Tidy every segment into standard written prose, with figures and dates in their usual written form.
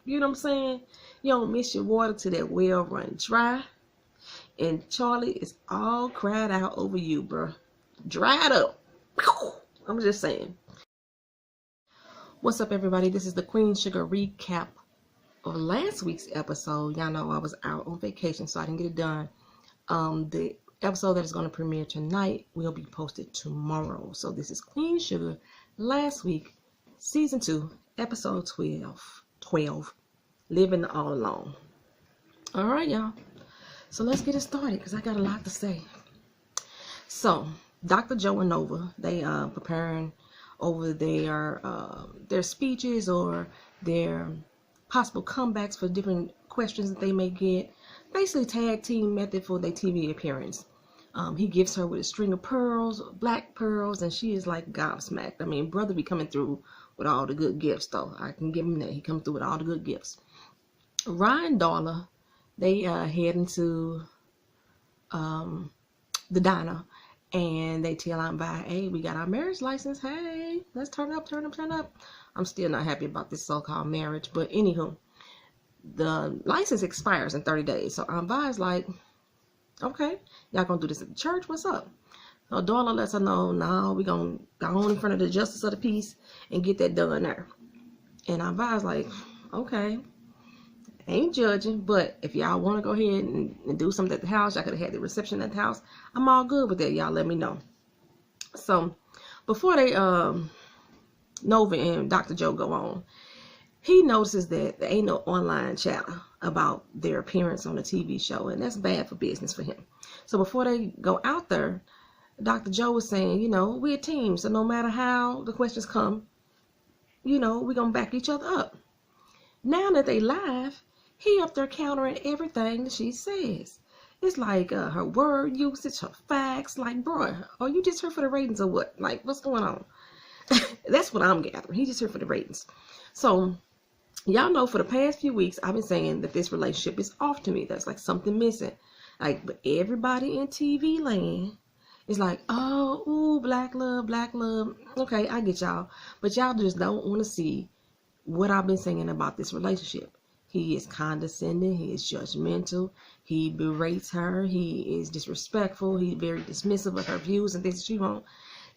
You know what I'm saying? You don't miss your water till that well run dry. And Charlie is all cried out over you, bro. Dried up. I'm just saying. What's up, everybody? This is the Queen Sugar recap of last week's episode. Y'all know I was out on vacation, so I didn't get it done. The episode that is going to premiere tonight will be posted tomorrow. So this is Queen Sugar last week, season 2, episode 12, Living All Alone. All right, y'all. So let's get it started because I got a lot to say. So Dr. Joe and Nova, they preparing over their speeches or their possible comebacks for different questions that they may get. Basically, tag team method for their TV appearance. He gives her with a string of pearls, black pearls, and she is like gobsmacked. I mean, brother be coming through with all the good gifts, though. I can give him that. He comes through with all the good gifts. Ryan and Darla, they head into the diner, and they tell Aunt Vi, hey, we got our marriage license. Hey, let's turn up. I'm still not happy about this so-called marriage, but anywho, the license expires in 30 days. So Aunt Vi is like, okay, y'all gonna do this at the church? What's up? So Darla lets her know, no, we gonna go on in front of the justice of the peace and get that done there. And Aunt Vi is like, okay, ain't judging, but if y'all want to go ahead and do something at the house, y'all could have had the reception at the house. I'm all good with that. Y'all let me know. So before they Nova and Dr. Joe go on, he notices that there ain't no online chatter about their appearance on the TV show, and that's bad for business for him. So before they go out there, Dr. Joe was saying, you know, we're a team, so no matter how the questions come, you know, we're going to back each other up. Now that they live, he up there countering everything that she says. It's like her word usage, her facts. Like, bro, are you just here for the ratings or what? Like, what's going on? That's what I'm gathering. He's just here for the ratings. So, y'all know for the past few weeks, I've been saying that this relationship is off to me. That's like something missing. Like, but everybody in TV land is like, oh, ooh, black love. Okay, I get y'all. But y'all just don't want to see what I've been saying about this relationship. He is condescending. He is judgmental. He berates her. He is disrespectful. He's very dismissive of her views and things that she wants.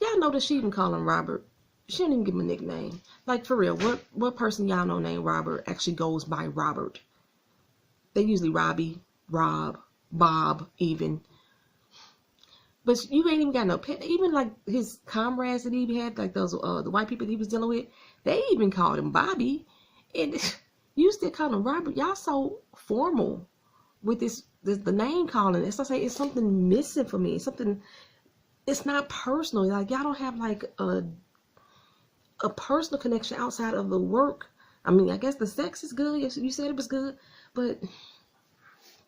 Y'all know that she even call him Robert. She didn't even give him a nickname. Like, for real, what person y'all know named Robert actually goes by Robert? They usually Robbie, Rob, Bob, even. But you ain't even got no pet. Even like his comrades that he had, like those the white people that he was dealing with, they even called him Bobby. And you still call him Robert. Y'all so formal with the name calling. It's like it's something missing for me. It's something. It's not personal. Like, y'all don't have like a personal connection outside of the work. I mean, I guess the sex is good. You said it was good, but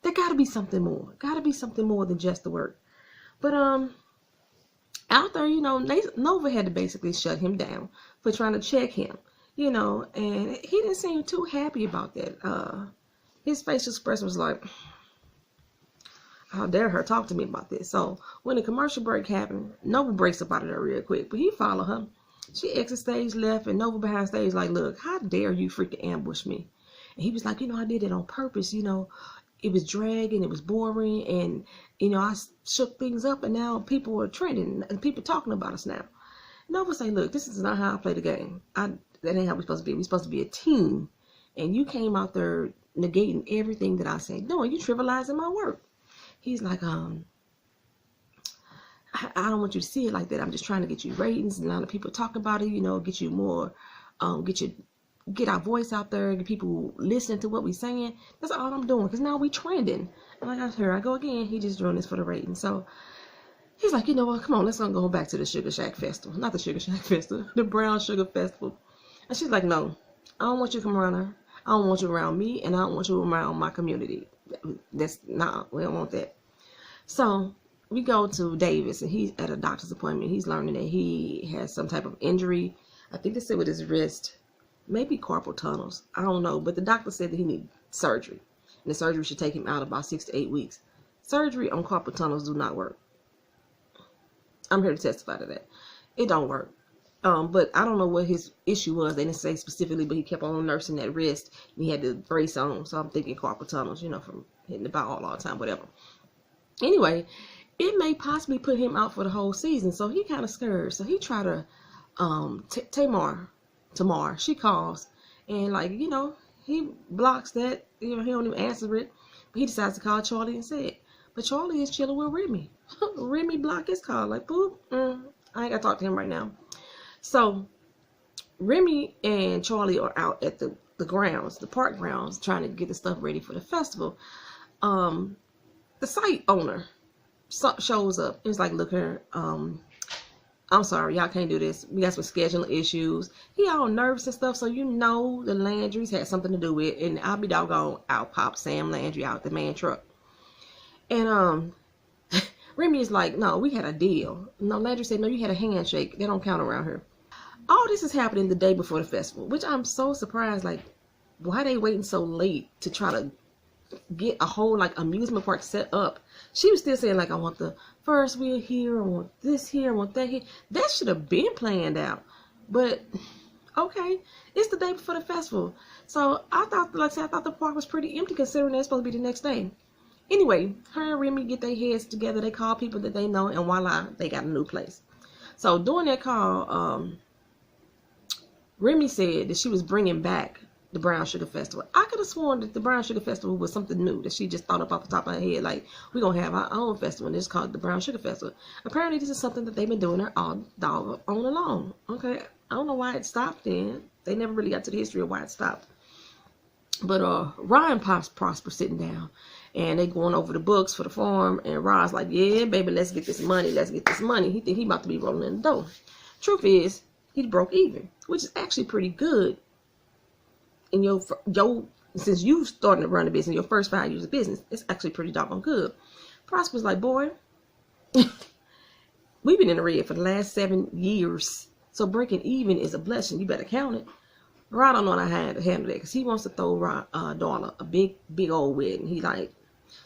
there got to be something more. Got to be something more than just the work. But out there, you know, Nova had to basically shut him down for trying to check him. You know, and he didn't seem too happy about that. His facial expression was like, how dare her talk to me about this? So when the commercial break happened, Nova breaks up out of there real quick, but he followed her. She exits stage left, and Nova behind stage like, look, how dare you freaking ambush me? And he was like, you know, I did it on purpose. You know, it was dragging, it was boring, and, you know, I shook things up, and now people are trending, and people talking about us now. Nova say, look, this is not how I play the game. That ain't how we're supposed to be. We're supposed to be a team. And you came out there negating everything that I said. No, you trivializing my work. He's like, I don't want you to see it like that. I'm just trying to get you ratings and a lot of people talk about it, you know, get you more, get our voice out there, get people listening to what we're saying. That's all I'm doing, because now we trending. And like, here I go again. He just doing this for the ratings. So he's like, you know what, come on, let's go back to the Sugar Shack Festival. Not the Sugar Shack Festival, the Brown Sugar Festival. And she's like, no, I don't want you to come around her. I don't want you around me, and I don't want you around my community. We don't want that. So we go to Davis, and he's at a doctor's appointment. He's learning that he has some type of injury. I think they said with his wrist, maybe carpal tunnels. I don't know, but the doctor said that he needs surgery, and the surgery should take him out about 6 to 8 weeks. Surgery on carpal tunnels do not work. I'm here to testify to that. It don't work. But I don't know what his issue was. They didn't say specifically, but he kept on nursing that wrist, and he had the brace on. So I'm thinking carpal tunnels, from hitting the ball all the time, whatever. Anyway, it may possibly put him out for the whole season. So he kind of scared. So he tried to, Tamar, she calls, and he blocks that. He don't even answer it. But he decides to call Charlie instead. But Charlie is chilling with Remy. Remy blocked his call. Like, boop, I ain't got to talk to him right now. So Remy and Charlie are out at the grounds, the park grounds, trying to get the stuff ready for the festival. The site owner shows up. It's like, look here, I'm sorry, y'all can't do this. We got some scheduling issues. He all nervous and stuff, so the Landrys had something to do with it. And I'll be doggone, out pops Sam Landry out the man truck. And Remy is like, no, we had a deal. No, Landry said, no, you had a handshake. They don't count around here. All this is happening the day before the festival, which I'm so surprised. Like, why they waiting so late to try to get a whole amusement park set up? She was still saying I want the first wheel here, I want this here, I want that here. That should have been planned out. But okay, it's the day before the festival, so I thought the park was pretty empty considering it's supposed to be the next day. Anyway, her and Remy get their heads together. They call people that they know, and voila, they got a new place. So during that call, Remy said that she was bringing back the Brown Sugar Festival. I could have sworn that the Brown Sugar Festival was something new that she just thought up off the top of her head. Like, we're going to have our own festival, and it's called the Brown Sugar Festival. Apparently, this is something that they've been doing all on along. Okay, I don't know why it stopped then. They never really got to the history of why it stopped. But Ryan pops Prosper sitting down, and they going over the books for the farm, and Ron's like, yeah, baby, let's get this money. He think he about to be rolling in the dough. Truth is, he broke even, which is actually pretty good. In your since you starting to run a business, your first 5 years of business, it's actually pretty doggone good. Prosper's like, boy, we've been in the red for the last 7 years, so breaking even is a blessing. You better count it. Rod don't know how to handle that because he wants to throw Darla a big old wedding.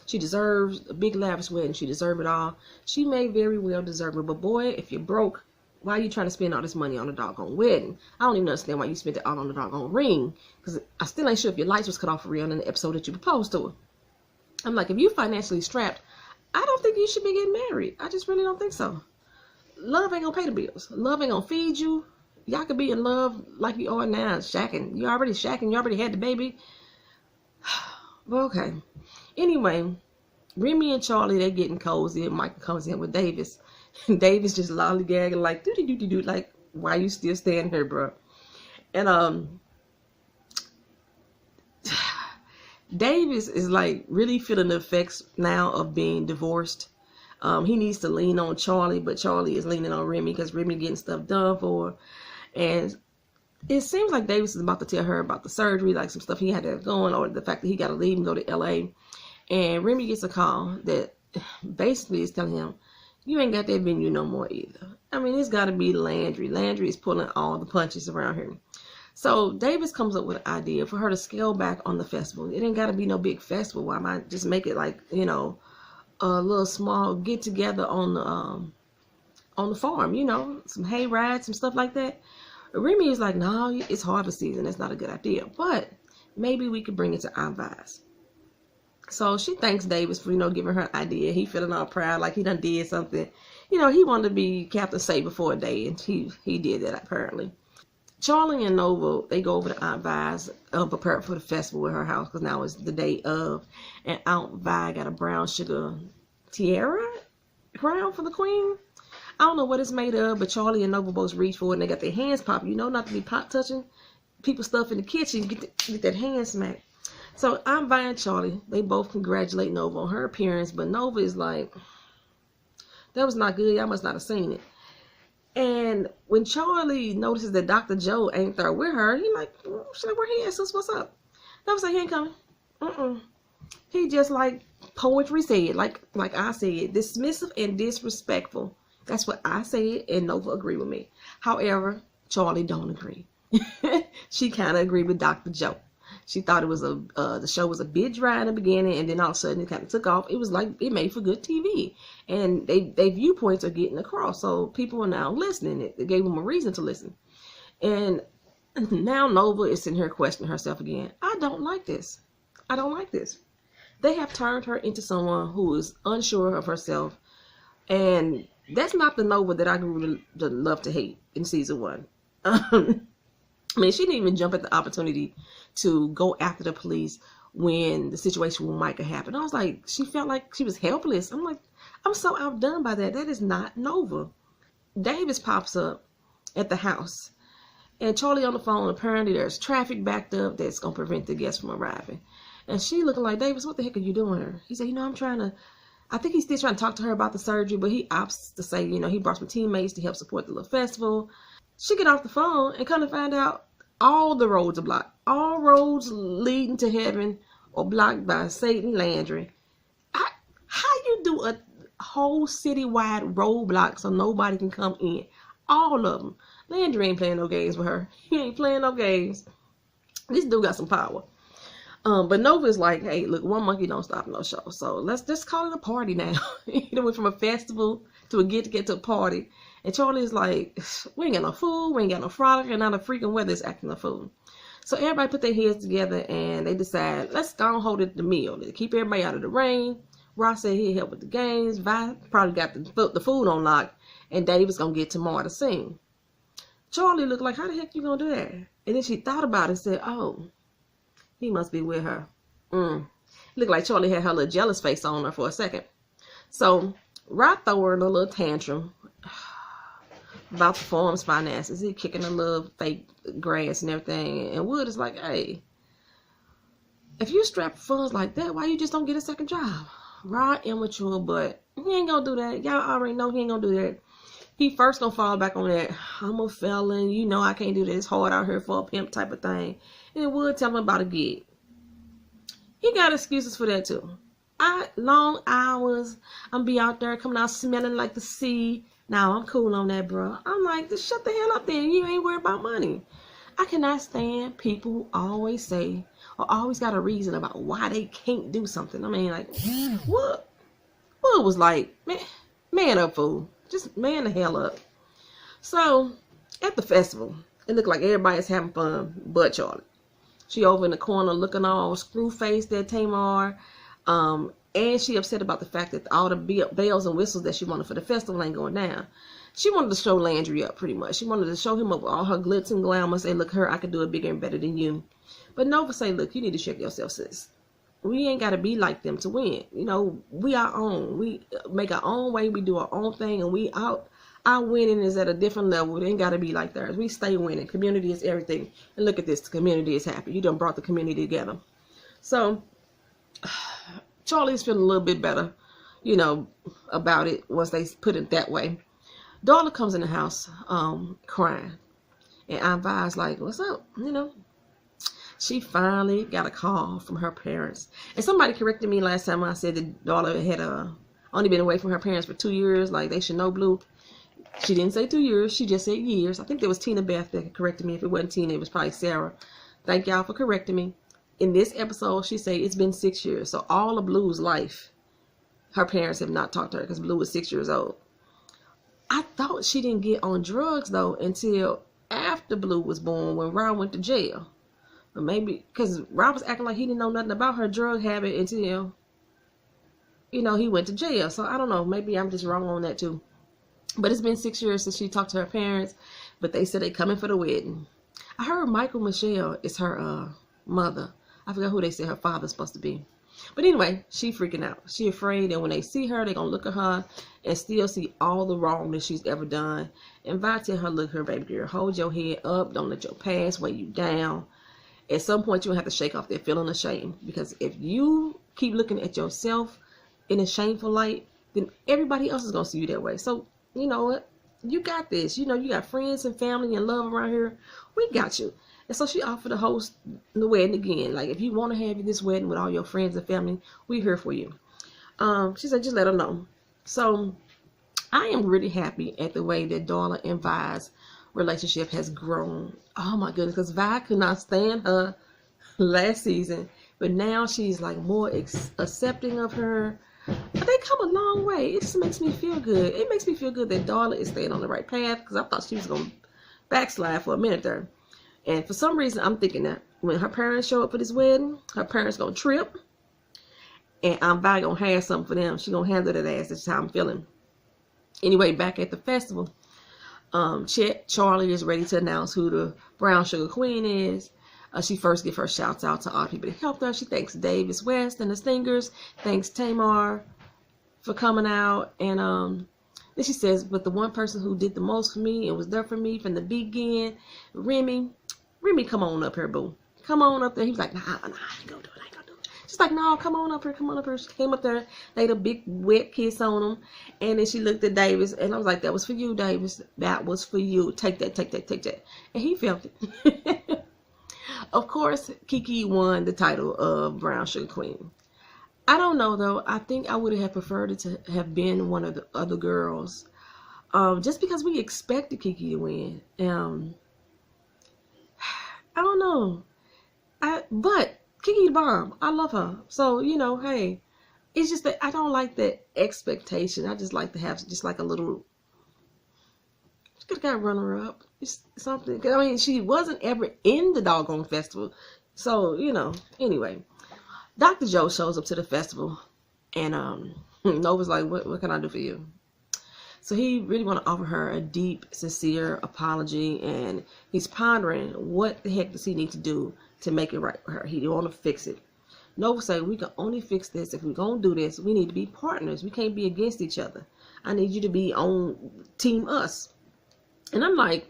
She deserves a big lavish wedding. She deserves it all. She may very well deserve it, but boy, if you're broke, why are you trying to spend all this money on a doggone wedding? I don't even understand why you spent it all on the doggone ring. Because I still ain't sure if your lights was cut off for real in the episode that you proposed to her. I'm like, if you financially strapped, I don't think you should be getting married. I just really don't think so. Love ain't gonna pay the bills. Love ain't gonna feed you. Y'all could be in love like you are now, shacking. You already shacking. You already had the baby. Well, okay. Anyway, Remy and Charlie, they getting cozy. And Michael comes in with Davis. Davis just lollygagging like do like, why you still standing here, bro? And Davis is like really feeling the effects now of being divorced. He needs to lean on Charlie, but Charlie is leaning on Remy because Remy getting stuff done for her. And it seems like Davis is about to tell her about the surgery, like some stuff he had to have going, or the fact that he got to leave and go to LA. And Remy gets a call that basically is telling him, you ain't got that venue no more either. I mean, it's got to be Landry. Landry is pulling all the punches around here. So Davis comes up with an idea for her to scale back on the festival. It ain't got to be no big festival. Why not just make it like, a little small get together on the farm, some hay rides, some stuff like that. Remy is like, no, it's harvest season. That's not a good idea. But maybe we could bring it to Aunt Vi's. So she thanks Davis for, giving her an idea. He feeling all proud, like he done did something. He wanted to be Captain Saber for a day, and he did that apparently. Charlie and Nova, they go over to Aunt Vi's, prepare for the festival at her house, because now it's the day of. And Aunt Vi got a brown sugar tiara crown for the queen. I don't know what it's made of, but Charlie and Nova both reach for it, and they got their hands popping. Not to be pot touching people's stuff in the kitchen, get that hand smack. So Aunt Vi and Charlie, they both congratulate Nova on her appearance, but Nova is like, that was not good. Y'all must not have seen it. And when Charlie notices that Dr. Joe ain't there with her, she's like, where he at, sis? What's up? Nova said, he ain't coming. He just like poetry said, like I said, dismissive and disrespectful. That's what I said, and Nova agreed with me. However, Charlie don't agree. She kind of agreed with Dr. Joe. She thought it was the show was a bit dry in the beginning, and then all of a sudden it kind of took off. It was like it made for good TV, and they viewpoints are getting across, so people are now listening. It gave them a reason to listen, and now Nova is sitting here questioning herself again. I don't like this. I don't like this. They have turned her into someone who is unsure of herself, and that's not the Nova that I grew to love to hate in season 1. I mean, she didn't even jump at the opportunity to go after the police when the situation with Micah happened. I was like, she felt like she was helpless. I'm like, I'm so outdone by that. That is not Nova. Davis pops up at the house, and Charlie on the phone. Apparently, there's traffic backed up that's going to prevent the guests from arriving. And she looking like, Davis, what the heck are you doing here? He said, I think he's still trying to talk to her about the surgery, but he opts to say, he brought some teammates to help support the little festival. She get off the phone and come to find out all the roads are blocked. All roads leading to heaven are blocked by Satan Landry. How you do a whole citywide roadblock so nobody can come in? All of them. Landry ain't playing no games with her. He ain't playing no games. This dude got some power. But Nova's like, hey, look, one monkey don't stop no show. So let's just call it a party now. Went from a festival to a get to a party. And Charlie's like, we ain't got no food, we ain't got no frolic, and now the freaking weather is acting a fool. So everybody put their heads together and they decide, let's go and hold it the meal. To keep everybody out of the rain. Ross said he'd help with the games. Vi probably got the food on lock. And Dave is going to get Tamar to sing. Charlie looked like, how the heck you going to do that? And then she thought about it and said, oh, he must be with her. Looked like Charlie had her little jealous face on her for a second. So Rod throw her in a little tantrum about the farm's finances. He kicking a little fake grass and everything. And Wood is like, hey, if you strap funds like that, why you just don't get a second job? Rod immature, but he ain't gonna do that. Y'all already know he ain't gonna do that. He first gonna fall back on that, I'm a felon, I can't do this, hard out here for a pimp type of thing. And Wood tell him about a gig. He got excuses for that too. Long hours, I'm be out there coming out smelling like the sea. Now I'm cool on that, bro. I'm like, just shut the hell up then. You ain't worried about money. I cannot stand people who always say or always got a reason about why they can't do something. I mean, like, what? Wood was like, man up, fool. Just man the hell up. So at the festival, it looked like everybody's having fun but Charlie. She over in the corner looking all screw-faced at Tamar. And she upset about the fact that all the bells and whistles that she wanted for the festival ain't going down. She wanted to show Landry up pretty much. She wanted to show him up with all her glitz and glamour. Say, look, I could do it bigger and better than you. But Nova say, look, you need to check yourself, sis. We ain't got to be like them to win. We our own. We make our own way. We do our own thing. And our winning is at a different level. It ain't got to be like theirs. We stay winning. Community is everything. And look at this. The community is happy. You done brought the community together. So Charlie's feeling a little bit better, about it once they put it that way. Darla comes in the house crying. And Aunt Vi's like, what's up? She finally got a call from her parents. And somebody corrected me last time I said that Darla had only been away from her parents for 2 years. Like, they should know Blue. She didn't say 2 years. She just said years. I think there was Tina Beth that corrected me. If it wasn't Tina, it was probably Sarah. Thank y'all for correcting me. In this episode, she said it's been 6 years. So all of Blue's life, her parents have not talked to her because Blue was 6 years old. I thought she didn't get on drugs, though, until after Blue was born, when Rob went to jail. Or maybe because Rob was acting like he didn't know nothing about her drug habit until, he went to jail. So I don't know. Maybe I'm just wrong on that, too. But it's been 6 years since she talked to her parents. But they said they coming for the wedding. I heard Michael Michelle is her mother. I forgot who they said her father's supposed to be. But anyway, she freaking out. She afraid that when they see her, they're going to look at her and still see all the wrong that she's ever done. And Vi tell her, look, her baby girl, hold your head up. Don't let your past weigh you down. At some point, you'll have to shake off that feeling of shame. Because if you keep looking at yourself in a shameful light, then everybody else is going to see you that way. So, you know what? You got this. You got friends and family and love around here. We got you. And so she offered to host the wedding again. Like, if you want to have this wedding with all your friends and family, we're here for you. She said, just let her know. So I am really happy at the way that Darla and Vi's relationship has grown. Oh my goodness, because Vi could not stand her last season, but now she's like more accepting of her. But they come a long way. It just makes me feel good. It makes me feel good that Darla is staying on the right path, because I thought she was going to backslide for a minute there. And for some reason, I'm thinking that when her parents show up for this wedding, her parents going to trip. And I'm about going to have something for them. She's going to handle that ass. That's how I'm feeling. Anyway, back at the festival, Charlie is ready to announce who the Brown Sugar Queen is. She first gives her shouts out to all the people that helped her. She thanks Davis West and the Stingers. Thanks Tamar for coming out. And then she says, but the one person who did the most for me and was there for me from the beginning, Remy, come on up here, boo. Come on up there. He was like, nah, I ain't gonna do it. She's like, no, come on up here, come on up here. She came up there, laid a big wet kiss on him, and then she looked at Davis, and I was like, that was for you, Davis. That was for you. Take that, take that, take that. And he felt it. Of course, Kiki won the title of Brown Sugar Queen. I don't know, though. I think I would have preferred it to have been one of the other girls, just because we expected Kiki to win. I don't know. But Kiki the bomb. I love her. So, you know, hey, it's just that I don't like that expectation. I just like to have just like a little, she could have got runner up. It's something. I mean, she wasn't ever in the doggone festival. So, you know, anyway, Dr. Joe shows up to the festival, and Nova's like, what can I do for you? So he really want to offer her a deep, sincere apology, and he's pondering what the heck does he need to do to make it right for her. He want to fix it. Nova say, we can only fix this if we're going to do this. We need to be partners. We can't be against each other. I need you to be on team us. And I'm like,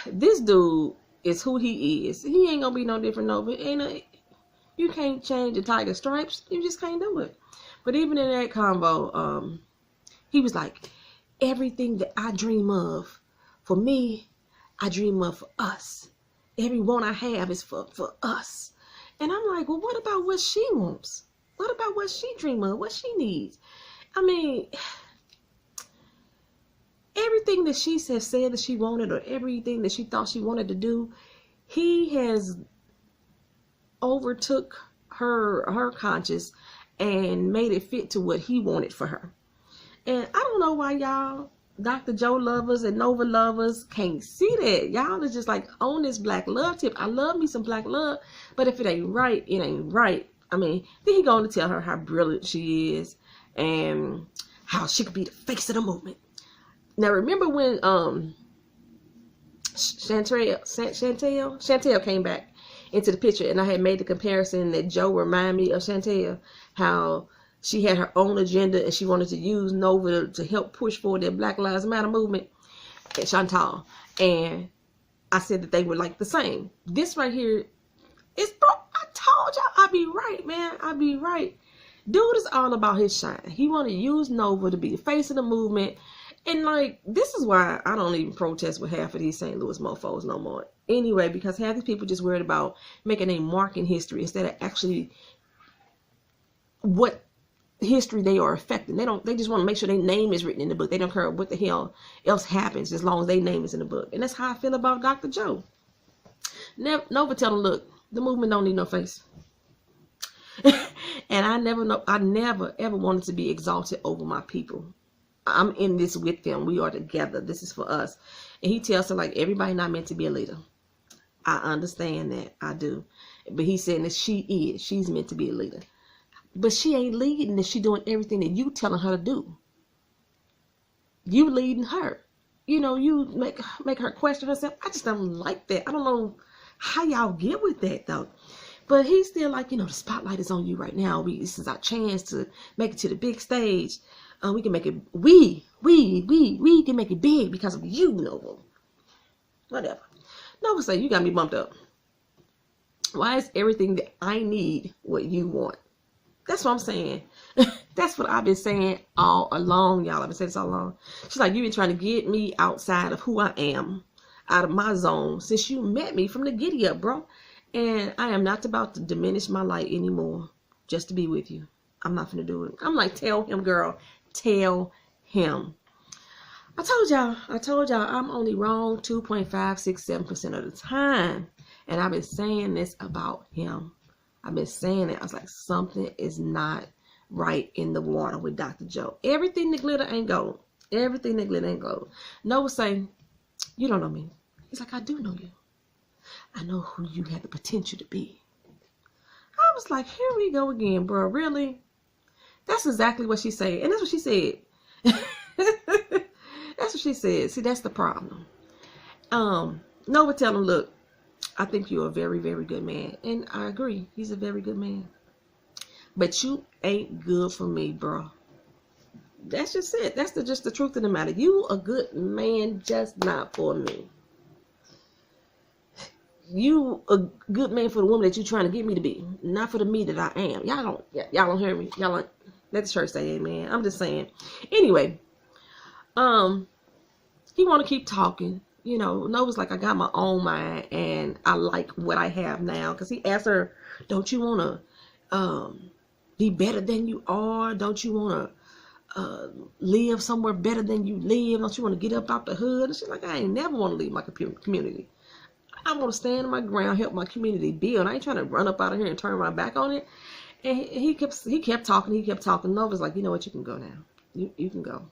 this dude is who he is. He ain't going to be no different, Nova. You can't change the tiger stripes. You just can't do it. But even in that combo, he was like, everything that I dream of for me, I dream of for us. Every one I have is for us. And I'm like, well, what about what she wants? What about what she dreams of? What she needs? I mean, everything that she said that she wanted, or everything that she thought she wanted to do, he has overtook her conscience and made it fit to what he wanted for her. And I don't know why y'all Dr. Joe lovers and Nova lovers can't see that. Y'all is just like on this black love tip. I love me some black love, but if it ain't right, it ain't right. I mean, then he going to tell her how brilliant she is and how she could be the face of the movement. Now remember when Chantel came back into the picture, and I had made the comparison that Joe reminded me of Chantel, how she had her own agenda and she wanted to use Nova to help push forward the Black Lives Matter movement, and Chantal. And I said that they were like the same. This right here is, I told y'all I'd be right, man. I'd be right. Dude is all about his shine. He want to use Nova to be the face of the movement. And like, this is why I don't even protest with half of these St. Louis mofos no more. Anyway, because half these people just worried about making a mark in history instead of actually what history they are affecting. They just want to make sure their name is written in the book. They don't care what the hell else happens as long as their name is in the book. And that's how I feel about Dr. Joe. Nova tell him, look, the movement don't need no face. And I never ever wanted to be exalted over my people. I'm in this with them. We are together. This is for us. And he tells her, like, everybody not meant to be a leader. I understand that. I do. But he's saying that she is. She's meant to be a leader. But she ain't leading if she doing everything that you telling her to do. You leading her. You know, you make her question herself. I just don't like that. I don't know how y'all get with that, though. But he's still like, you know, the spotlight is on you right now. This is our chance to make it to the big stage. We can make it, we can make it big because of you, Nova. Whatever. Nova say, you got me bumped up. Why is everything that I need what you want? That's what I'm saying. That's what I've been saying all along, y'all. I've been saying this all along. She's like, you've been trying to get me outside of who I am, out of my zone, since you met me from the giddy up, bro. And I am not about to diminish my light anymore just to be with you. I'm not going to do it. I'm like, tell him, girl. Tell him. I told y'all I'm only wrong 2.567% of the time. And I've been saying this about him. I've been saying it. I was like, something is not right in the water with Dr. Joe. Everything that glitter ain't gold. Everything that glitter ain't gold. Noah was saying, you don't know me. He's like, I do know you. I know who you have the potential to be. I was like, here we go again, bro. Really? That's exactly what she said. And that's what she said. That's what she said. See, that's the problem. Noah tell him, look, I think you're a very, very good man. And I agree. He's a very good man. But you ain't good for me, bro. That's just it. That's just the truth of the matter. You a good man, just not for me. You a good man for the woman that you trying to get me to be, not for the me that I am. Y'all don't hear me. Y'all don't let the church say amen. I'm just saying. Anyway, he want to keep talking. You know, Nova's like, I got my own mind and I like what I have now. Because he asked her, don't you want to be better than you are? Don't you want to live somewhere better than you live? Don't you want to get up out the hood? And she's like, I ain't never want to leave my community. I want to stand on my ground, help my community build. I ain't trying to run up out of here and turn my back on it. And he kept talking. Nova's like, you know what? You can go now. You can go.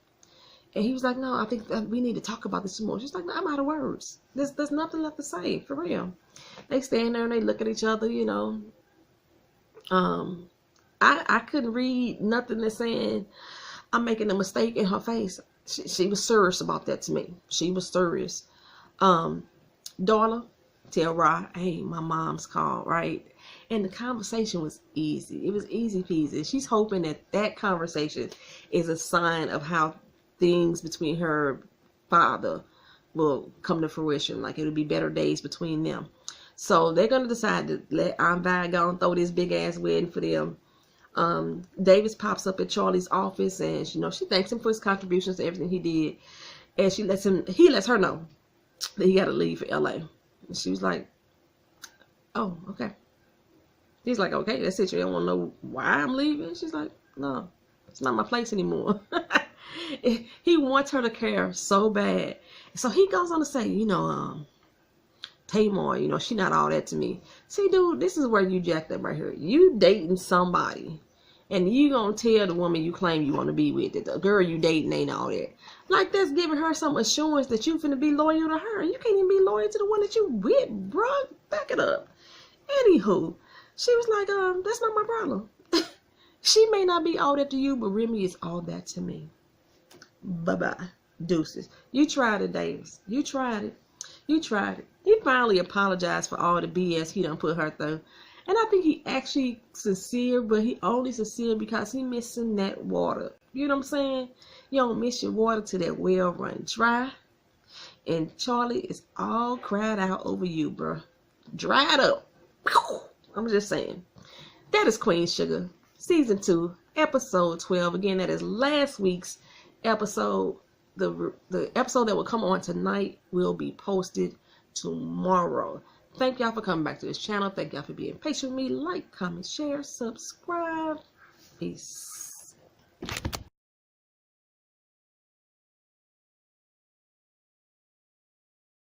And he was like, no, I think that we need to talk about this some more. She's like, no, I'm out of words. There's nothing left to say, for real. They stand there and they look at each other, you know. I couldn't read nothing that's saying I'm making a mistake in her face. She was serious about that to me. She was serious. Darla, tell Ra, hey, my mom's called, right? And the conversation was easy. It was easy peasy. She's hoping that conversation is a sign of how things between her father will come to fruition. Like it'll be better days between them. So they're going to decide to let Aunt Vi go and throw this big ass wedding for them. Davis pops up at Charlie's office and she thanks him for his contributions to everything he did. And he lets her know that he got to leave for LA. And she was like, oh, okay. He's like, okay, that's it. You don't want to know why I'm leaving? She's like, no, it's not my place anymore. He wants her to care so bad. So he goes on to say, Tamar, she not all that to me. See, dude, this is where you jacked up right here. You dating somebody, and you gonna tell the woman you claim you want to be with that the girl you dating ain't all that. Like that's giving her some assurance that you finna be loyal to her. You can't even be loyal to the one that you with, bro. Back it up. Anywho, she was like, that's not my problem. She may not be all that to you, but Remy is all that to me. Bye-bye. Deuces. You tried it, Davis. You tried it. You tried it. He finally apologized for all the BS he done put her through. And I think he actually sincere, but he only sincere because he missing that water. You know what I'm saying? You don't miss your water till that well run dry. And Charlie is all cried out over you, bro. Dried up. I'm just saying. That is Queen Sugar. Season 2, episode 12. Again, that is last week's episode. The episode that will come on tonight will be posted tomorrow. Thank y'all for coming back to this channel. Thank y'all for being patient with me. Like, comment, share, subscribe. Peace.